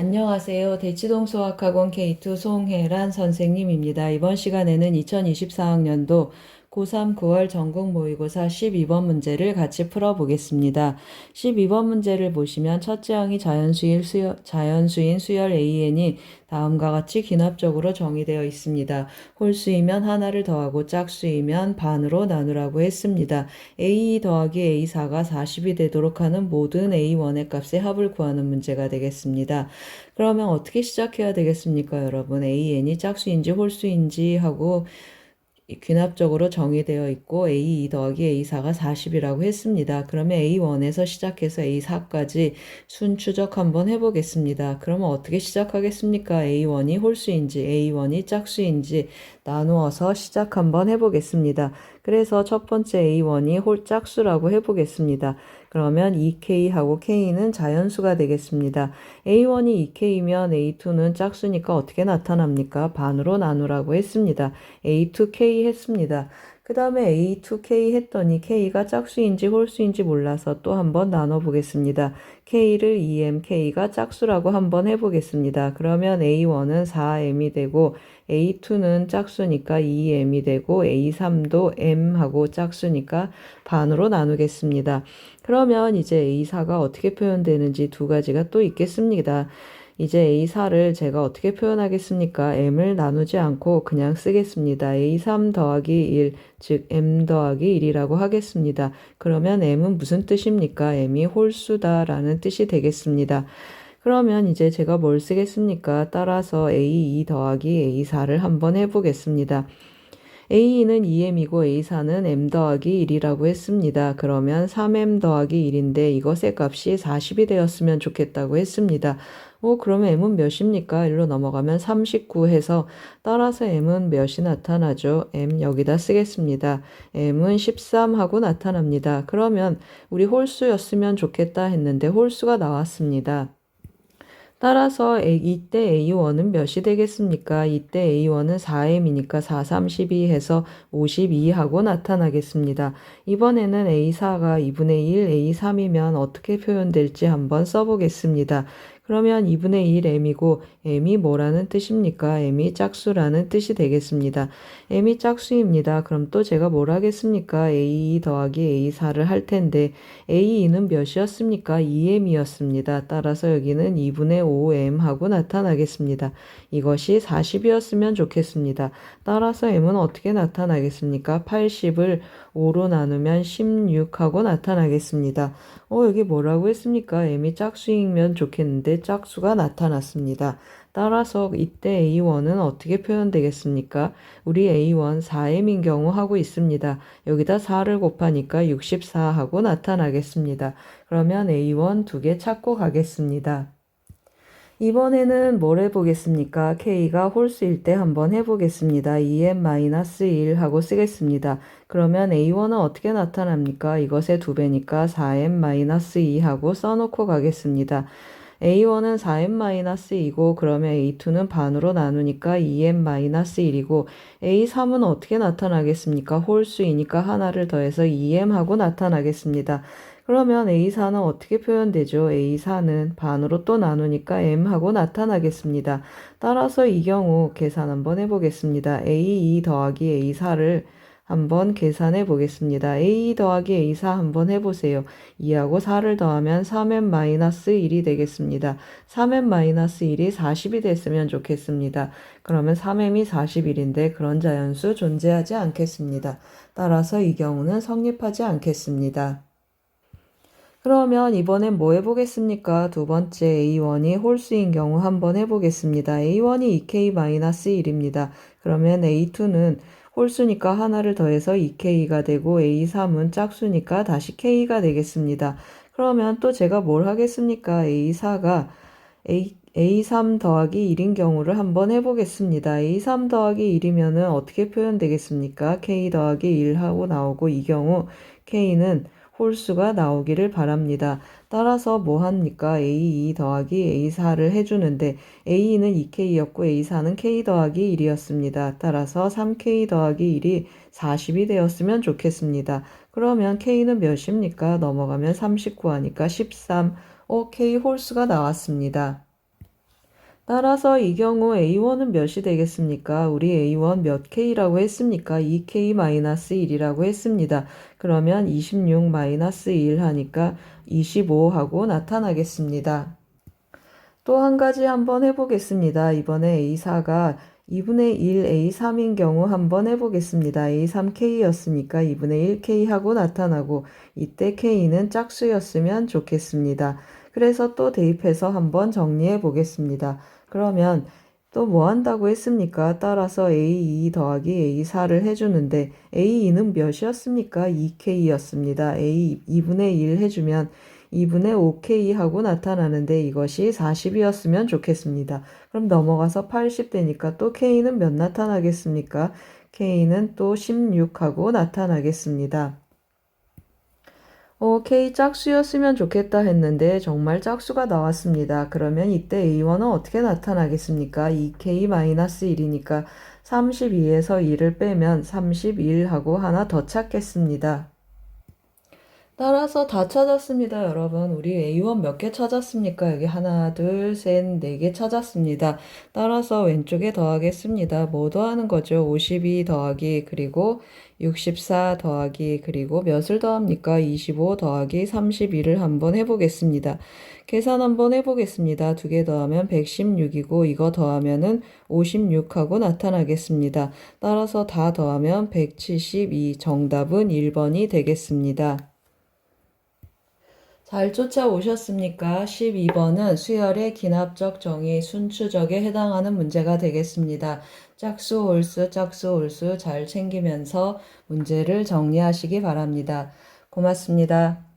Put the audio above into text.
안녕하세요. 대치동 수학학원 K2 송혜란 선생님입니다. 이번 시간에는 2024학년도 고3 9월 전국 모의고사 12번 문제를 같이 풀어보겠습니다. 12번 문제를 보시면 첫째 항이 자연수인 수열 AN이 다음과 같이 귀납적으로 정의되어 있습니다. 홀수이면 하나를 더하고 짝수이면 반으로 나누라고 했습니다. A2 더하기 A4가 40이 되도록 하는 모든 A1의 값의 합을 구하는 문제가 되겠습니다. 그러면 어떻게 시작해야 되겠습니까, 여러분? AN이 짝수인지 홀수인지 하고 귀납적으로 정의되어 있고 A2 더하기 A4가 40이라고 했습니다. 그러면 A1에서 시작해서 A4까지 순 추적 한번 해보겠습니다. 그러면 어떻게 시작하겠습니까? A1이 홀수인지 A1이 짝수인지 나누어서 시작 한번 해보겠습니다. 그래서 첫 번째 A1이 짝수라고 해보겠습니다. 그러면 2K하고 K는 자연수가 되겠습니다. A1이 2K면 A2는 짝수니까 어떻게 나타납니까? 반으로 나누라고 했습니다. A2K 했습니다. 그 다음에 A2K 했더니 K가 짝수인지 홀수인지 몰라서 또 한번 나눠보겠습니다. K를 2M, K가 짝수라고 한번 해보겠습니다. 그러면 A1은 4M이 되고 A2는 짝수니까 2M이 되고 A3도 M하고 짝수니까 반으로 나누겠습니다. 그러면 이제 A4가 어떻게 표현되는지 두 가지가 또 있겠습니다. 이제 A4를 제가 어떻게 표현하겠습니까? M을 나누지 않고 그냥 쓰겠습니다. A3 더하기 1, 즉 M 더하기 1이라고 하겠습니다. 그러면 M은 무슨 뜻입니까? M이 홀수다라는 뜻이 되겠습니다. 그러면 이제 제가 뭘 쓰겠습니까? 따라서 A2 더하기 A4를 한번 해보겠습니다. A2는 2M이고 A4는 M 더하기 1이라고 했습니다. 그러면 3M 더하기 1인데 이것의 값이 40이 되었으면 좋겠다고 했습니다. 그러면 M은 몇입니까? 1로 넘어가면 39 해서 따라서 M은 몇이 나타나죠? M 여기다 쓰겠습니다. M은 13 하고 나타납니다. 그러면 우리 홀수였으면 좋겠다 했는데 홀수가 나왔습니다. 따라서 이때 A1은 몇이 되겠습니까? 이때 A1은 4M이니까 4, 32 해서 52하고 나타나겠습니다. 이번에는 A4가 2분의 1, A3이면 어떻게 표현될지 한번 써보겠습니다. 그러면 2분의 1 M이고 M이 뭐라는 뜻입니까? M이 짝수라는 뜻이 되겠습니다. M이 짝수입니다. 그럼 또 제가 뭘 하겠습니까? A2 더하기 A4를 할 텐데 A2는 몇이었습니까? 2M이었습니다. 따라서 여기는 2분의 5M 하고 나타나겠습니다. 이것이 40이었으면 좋겠습니다. 따라서 M은 어떻게 나타나겠습니까? 80을 5로 나누면 16하고 나타나겠습니다. 여기 뭐라고 했습니까? M이 짝수이면 좋겠는데 짝수가 나타났습니다. 따라서 이때 A1은 어떻게 표현되겠습니까? 우리 A1 4M인 경우 하고 있습니다. 여기다 4를 곱하니까 64하고 나타나겠습니다. 그러면 A1 두 개 찾고 가겠습니다. 이번에는 뭘 해보겠습니까? K가 홀수일 때 한번 해보겠습니다. 2M-1 하고 쓰겠습니다. 그러면 A1은 어떻게 나타납니까? 이것의 2배니까 4M-2 하고 써놓고 가겠습니다. A1은 4M-2이고 그러면 A2는 반으로 나누니까 2M-1이고 A3은 어떻게 나타나겠습니까? 홀수이니까 하나를 더해서 2M하고 나타나겠습니다. 그러면 A4는 어떻게 표현되죠? A4는 반으로 또 나누니까 M하고 나타나겠습니다. 따라서 이 경우 계산 한번 해보겠습니다. A2 더하기 A4를 한번 계산해 보겠습니다. A 더하기 A4 한번 해보세요. 2하고 4를 더하면 3M-1이 되겠습니다. 3M-1이 40이 됐으면 좋겠습니다. 그러면 3M이 41인데 그런 자연수 존재하지 않겠습니다. 따라서 이 경우는 성립하지 않겠습니다. 그러면 이번엔 뭐 해보겠습니까? 두 번째 A1이 홀수인 경우 한번 해보겠습니다. A1이 2K-1입니다. 그러면 A2는 홀수니까 하나를 더해서 2K가 되고 A3은 짝수니까 다시 K가 되겠습니다. 그러면 또 제가 뭘 하겠습니까? A4가 A3 더하기 1인 경우를 한번 해보겠습니다. A3 더하기 1이면은 어떻게 표현되겠습니까? K 더하기 1 하고 나오고 이 경우 K는 홀수가 나오기를 바랍니다. 따라서 뭐 합니까? A2 더하기 A4를 해주는데 A2는 2K였고 A4는 K 더하기 1이었습니다. 따라서 3K 더하기 1이 40이 되었으면 좋겠습니다. 그러면 K는 몇입니까? 넘어가면 39 하니까 13. K 홀수가 나왔습니다. 따라서 이 경우 A1은 몇이 되겠습니까? 우리 A1 몇 K라고 했습니까? 2K-1이라고 했습니다. 그러면 26-1 하니까 25하고 나타나겠습니다. 또 한 가지 한번 해보겠습니다. 이번에 A4가 2분의 1 A3인 경우 한번 해보겠습니다. A3K였으니까 2분의 1K 하고 나타나고 이때 K는 짝수였으면 좋겠습니다. 그래서 또 대입해서 한번 정리해 보겠습니다. 그러면 또 뭐 한다고 했습니까? 따라서 A2 더하기 A4를 해주는데 A2는 몇이었습니까? 2K였습니다. A2분의 1 해주면 2분의 5K 하고 나타나는데 이것이 40이었으면 좋겠습니다. 그럼 넘어가서 80 되니까 또 K는 몇 나타나겠습니까? K는 또 16 하고 나타나겠습니다. K 짝수였으면 좋겠다 했는데 정말 짝수가 나왔습니다. 그러면 이때 A1은 어떻게 나타나겠습니까? 2K-1이니까 32에서 2를 빼면 31하고 하나 더 찾겠습니다. 따라서 다 찾았습니다, 여러분. 우리 A1 몇 개 찾았습니까? 여기 하나, 둘, 셋, 네 개 찾았습니다. 따라서 왼쪽에 더하겠습니다. 뭐 더하는 거죠? 52 더하기, 그리고 64 더하기, 그리고 몇을 더합니까? 25 더하기 32를 한번 해보겠습니다. 계산 한번 해보겠습니다. 두 개 더하면 116이고, 이거 더하면은 56하고 나타나겠습니다. 따라서 다 더하면 172, 정답은 1번이 되겠습니다. 잘 쫓아오셨습니까? 12번은 수열의 기납적 정의 순추적에 해당하는 문제가 되겠습니다. 짝수, 홀수, 짝수, 홀수 잘 챙기면서 문제를 정리하시기 바랍니다. 고맙습니다.